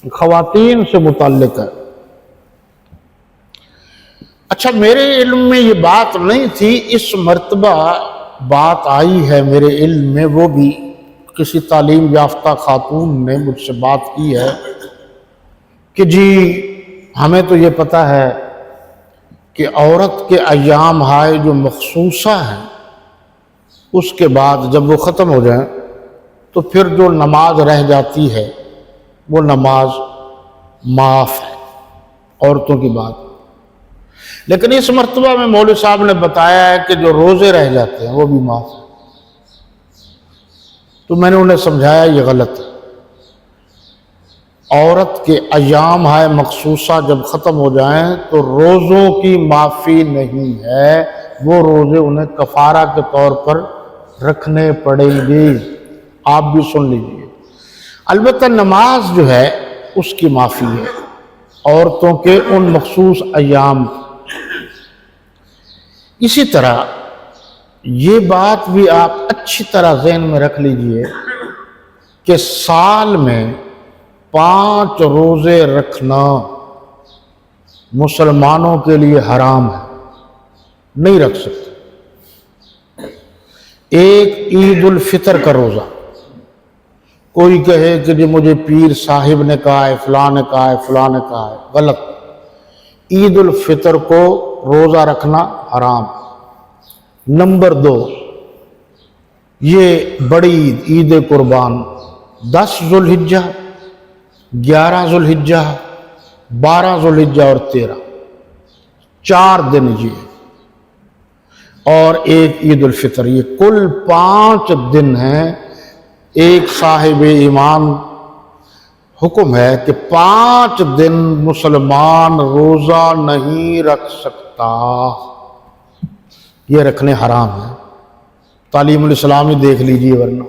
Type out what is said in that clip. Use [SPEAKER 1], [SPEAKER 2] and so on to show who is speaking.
[SPEAKER 1] خواتین سے متعلق ہے۔ اچھا، میرے علم میں یہ بات نہیں تھی، اس مرتبہ بات آئی ہے میرے علم میں، وہ بھی کسی تعلیم یافتہ خاتون نے مجھ سے بات کی ہے کہ جی ہمیں تو یہ پتہ ہے کہ عورت کے ایام ہائے جو مخصوصہ ہیں اس کے بعد جب وہ ختم ہو جائیں تو پھر جو نماز رہ جاتی ہے وہ نماز معاف ہے، عورتوں کی بات۔ لیکن اس مرتبہ میں مولوی صاحب نے بتایا ہے کہ جو روزے رہ جاتے ہیں وہ بھی معاف ہے۔ تو میں نے انہیں سمجھایا یہ غلط ہے۔ عورت کے ایام ہائے مخصوصہ جب ختم ہو جائیں تو روزوں کی معافی نہیں ہے، وہ روزے انہیں کفارہ کے طور پر رکھنے پڑیں گے۔ آپ بھی سن لیجئے، البتہ نماز جو ہے اس کی معافی ہے عورتوں کے ان مخصوص ایام۔ اسی طرح یہ بات بھی آپ اچھی طرح ذہن میں رکھ لیجئے کہ سال میں 5 روزے رکھنا مسلمانوں کے لیے حرام ہے، نہیں رکھ سکتے۔ ایک عید الفطر کا روزہ، کوئی کہے کہ جی مجھے پیر صاحب نے کہا ہے، فلاں نے کہا ہے، فلاں نے کہا ہے، غلط۔ عید الفطر کو روزہ رکھنا حرام۔ نمبر 2، یہ بڑی عید، عید قربان، 10 ذوالحجہ، 11 ذوالحجہ، 12 ذوالحجہ اور 13، 4 دن یہ، اور ایک عید الفطر، یہ کل 5 دن ہیں۔ ایک صاحب ایمان حکم ہے کہ 5 دن مسلمان روزہ نہیں رکھ سکتا، یہ رکھنے حرام ہے۔ تعلیم الاسلامی دیکھ لیجئے ورنہ۔